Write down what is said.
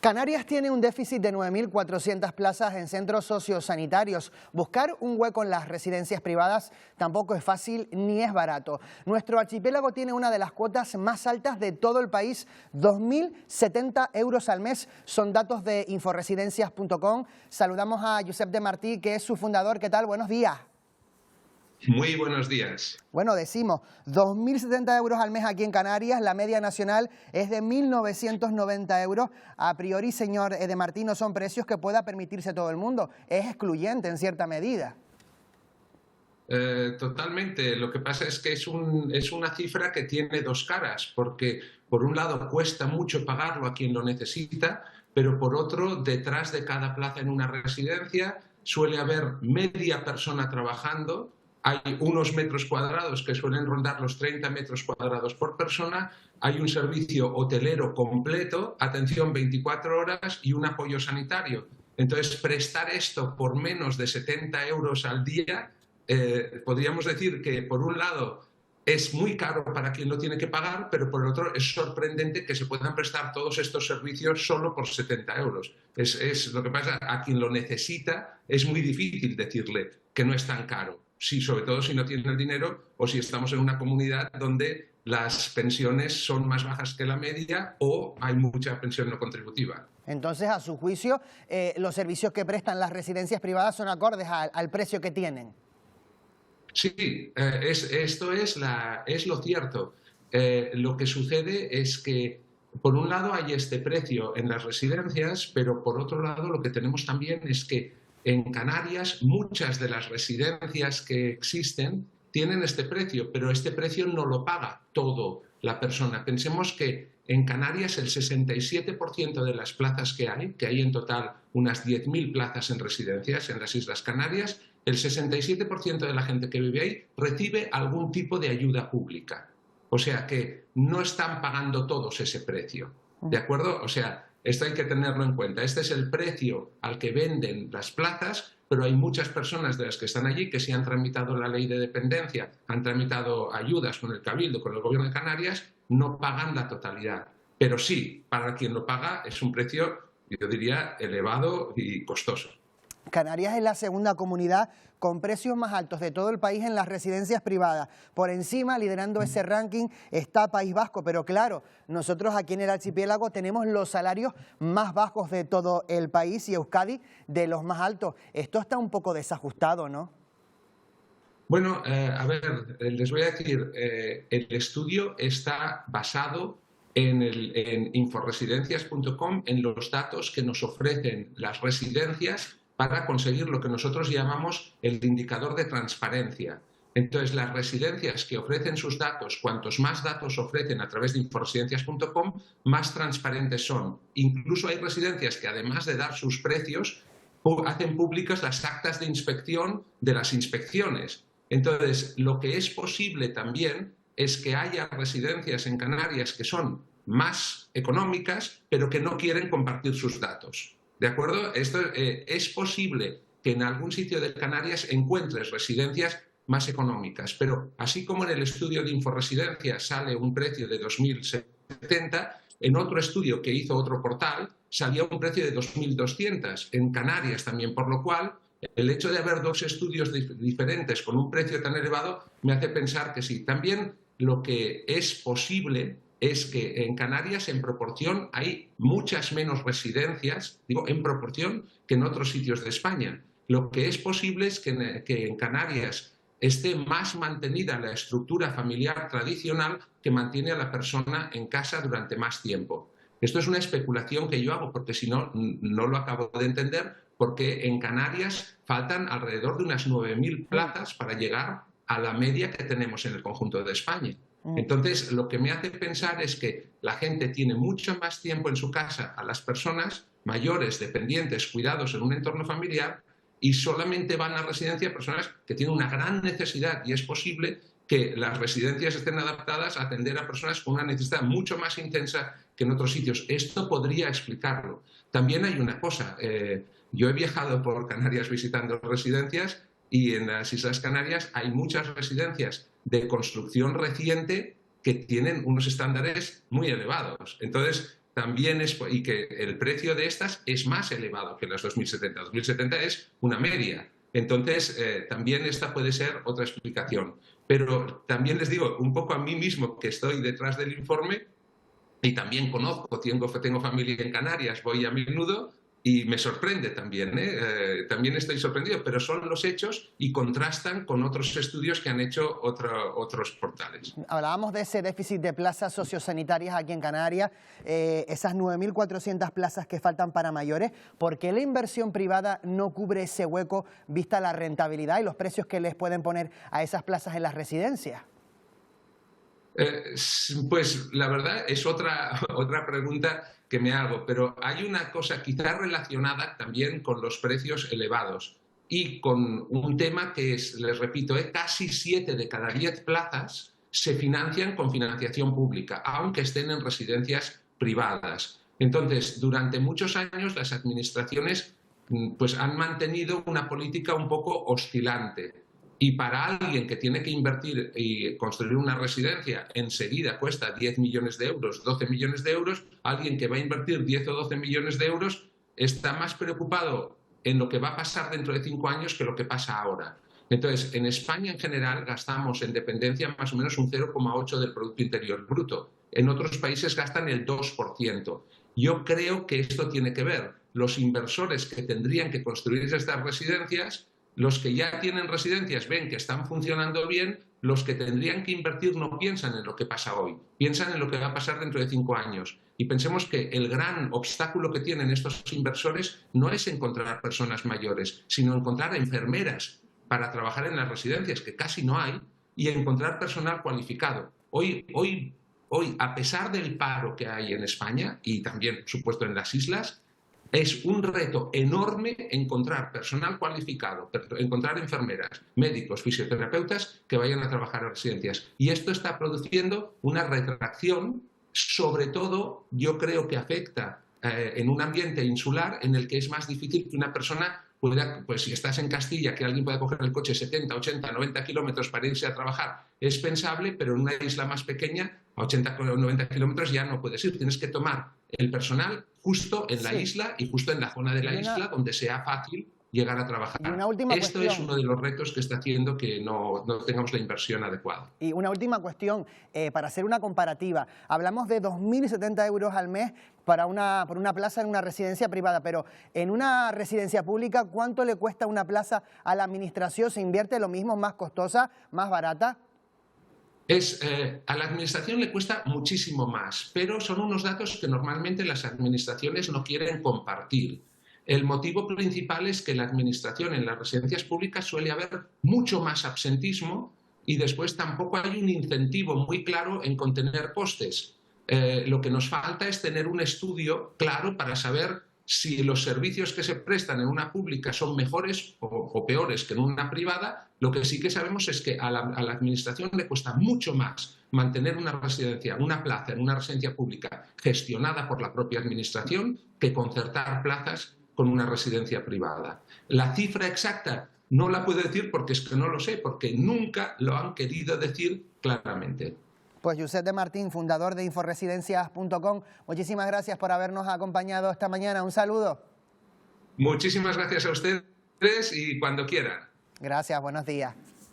Canarias tiene un déficit de 9.400 plazas en centros sociosanitarios. Buscar un hueco en las residencias privadas tampoco es fácil ni es barato. Nuestro archipiélago tiene una de las cuotas más altas de todo el país, 2.070 euros al mes. Son datos de inforesidencias.com. Saludamos a Josep de Martí, que es su fundador. ¿Qué tal? Buenos días. Muy buenos días. Bueno, decimos 2.070 euros al mes aquí en Canarias, la media nacional es de 1.990 euros. A priori, señor de Martí, no son precios que pueda permitirse todo el mundo, es excluyente en cierta medida. Totalmente. Lo que pasa es que es una cifra que tiene dos caras, porque por un lado cuesta mucho pagarlo a quien lo necesita, pero por otro, detrás de cada plaza en una residencia suele haber media persona trabajando. Hay unos metros cuadrados que suelen rondar los 30 metros cuadrados por persona, hay un servicio hotelero completo, atención 24 horas y un apoyo sanitario. Entonces, prestar esto por menos de 70 euros al día, podríamos decir que por un lado es muy caro para quien lo tiene que pagar, pero por el otro es sorprendente que se puedan prestar todos estos servicios solo por 70 euros. Es lo que pasa, a quien lo necesita es muy difícil decirle que no es tan caro. Sí, sobre todo si no tiene el dinero o si estamos en una comunidad donde las pensiones son más bajas que la media o hay mucha pensión no contributiva. Entonces, a su juicio, los servicios que prestan las residencias privadas son acordes al precio que tienen. Sí, esto es lo cierto. Lo que sucede es que, por un lado, hay este precio en las residencias, pero por otro lado, lo que tenemos también es que en Canarias muchas de las residencias que existen tienen este precio, pero este precio no lo paga todo la persona. Pensemos que en Canarias el 67% de las plazas que hay en total unas 10.000 plazas en residencias en las Islas Canarias, el 67% de la gente que vive ahí recibe algún tipo de ayuda pública. O sea que no están pagando todos ese precio, ¿de acuerdo? O sea, esto hay que tenerlo en cuenta. Este es el precio al que venden las plazas, pero hay muchas personas de las que están allí que sí han tramitado la ley de dependencia, han tramitado ayudas con el Cabildo, con el Gobierno de Canarias, no pagan la totalidad. Pero sí, para quien lo paga es un precio, yo diría, elevado y costoso. Canarias es la segunda comunidad con precios más altos de todo el país en las residencias privadas. Por encima, liderando ese ranking, está País Vasco. Pero claro, nosotros aquí en el archipiélago tenemos los salarios más bajos de todo el país y Euskadi de los más altos. Esto está un poco desajustado, ¿no? Bueno, a ver, les voy a decir, el estudio está basado en inforesidencias.com, en los datos que nos ofrecen las residencias para conseguir lo que nosotros llamamos el indicador de transparencia. Entonces, las residencias que ofrecen sus datos, cuantos más datos ofrecen a través de inforesidencias.com, más transparentes son. Incluso hay residencias que, además de dar sus precios, hacen públicas las actas de inspección de las inspecciones. Entonces, lo que es posible también es que haya residencias en Canarias que son más económicas, pero que no quieren compartir sus datos. ¿De acuerdo? Esto es posible que en algún sitio de Canarias encuentres residencias más económicas, pero así como en el estudio de Inforesidencias sale un precio de 2.070, en otro estudio que hizo otro portal salía un precio de 2.200 en Canarias también, por lo cual el hecho de haber dos estudios diferentes con un precio tan elevado me hace pensar que sí. También lo que es posible es que en Canarias, en proporción, hay muchas menos residencias, digo, en proporción, que en otros sitios de España. Lo que es posible es que en Canarias esté más mantenida la estructura familiar tradicional que mantiene a la persona en casa durante más tiempo. Esto es una especulación que yo hago, porque si no, no lo acabo de entender, porque en Canarias faltan alrededor de unas 9.000 plazas para llegar a la media que tenemos en el conjunto de España. Entonces, lo que me hace pensar es que la gente tiene mucho más tiempo en su casa a las personas mayores, dependientes, cuidados en un entorno familiar y solamente van a residencia personas que tienen una gran necesidad y es posible que las residencias estén adaptadas a atender a personas con una necesidad mucho más intensa que en otros sitios. Esto podría explicarlo. También hay una cosa, yo he viajado por Canarias visitando residencias y en las Islas Canarias hay muchas residencias de construcción reciente que tienen unos estándares muy elevados. Entonces, también y que el precio de estas es más elevado que las 2070. 2070 es una media. Entonces, también esta puede ser otra explicación. Pero también les digo, un poco a mí mismo, que estoy detrás del informe, y también conozco, tengo familia en Canarias, voy a menudo, y me sorprende también, también estoy sorprendido, pero son los hechos y contrastan con otros estudios que han hecho otros portales. Hablábamos de ese déficit de plazas sociosanitarias aquí en Canarias, esas 9.400 plazas que faltan para mayores. ¿Por qué la inversión privada no cubre ese hueco vista la rentabilidad y los precios que les pueden poner a esas plazas en las residencias? Pues la verdad es otra pregunta que me hago, pero hay una cosa quizás relacionada también con los precios elevados y con un tema que es, les repito, casi 7 de cada 10 plazas se financian con financiación pública, aunque estén en residencias privadas. Entonces, durante muchos años las administraciones pues, han mantenido una política un poco oscilante. Y para alguien que tiene que invertir y construir una residencia, enseguida cuesta 10 millones de euros, 12 millones de euros. Alguien que va a invertir 10 o 12 millones de euros está más preocupado en lo que va a pasar dentro de 5 años que lo que pasa ahora. Entonces, en España en general gastamos en dependencia más o menos un 0,8 del Producto Interior Bruto. En otros países gastan el 2%. Yo creo que esto tiene que ver. Los inversores que tendrían que construir estas residencias, los que ya tienen residencias ven que están funcionando bien, los que tendrían que invertir no piensan en lo que pasa hoy, piensan en lo que va a pasar dentro de 5 años. Y pensemos que el gran obstáculo que tienen estos inversores no es encontrar personas mayores, sino encontrar enfermeras para trabajar en las residencias, que casi no hay, y encontrar personal cualificado. Hoy, a pesar del paro que hay en España, y también, por supuesto, en las islas, es un reto enorme encontrar personal cualificado, encontrar enfermeras, médicos, fisioterapeutas que vayan a trabajar en residencias. Y esto está produciendo una retracción, sobre todo yo creo que afecta en un ambiente insular en el que es más difícil que una persona pueda, pues si estás en Castilla, que alguien pueda coger el coche 70, 80, 90 kilómetros para irse a trabajar, es pensable, pero en una isla más pequeña, a 80 o 90 kilómetros ya no puedes ir. Tienes que tomar el personal justo en la isla y justo en la zona de la isla donde sea fácil llegar a trabajar. Esto es uno de los retos que está haciendo que no tengamos la inversión adecuada. Y una última cuestión, para hacer una comparativa. Hablamos de 2.070 euros al mes por una plaza en una residencia privada, pero en una residencia pública, ¿cuánto le cuesta una plaza a la administración? ¿Se invierte lo mismo, más costosa, más barata? A la administración le cuesta muchísimo más, pero son unos datos que normalmente las administraciones no quieren compartir. El motivo principal es que en la administración, en las residencias públicas, suele haber mucho más absentismo y después tampoco hay un incentivo muy claro en contener costes. Lo que nos falta es tener un estudio claro para saber si los servicios que se prestan en una pública son mejores o peores que en una privada. Lo que sí que sabemos es que a la administración le cuesta mucho más mantener una residencia, una plaza en una residencia pública gestionada por la propia administración que concertar plazas con una residencia privada. La cifra exacta no la puedo decir porque es que no lo sé, porque nunca lo han querido decir claramente. Pues Josep de Martín, fundador de inforesidencias.com, muchísimas gracias por habernos acompañado esta mañana. Un saludo. Muchísimas gracias a ustedes y cuando quieran. Gracias, buenos días.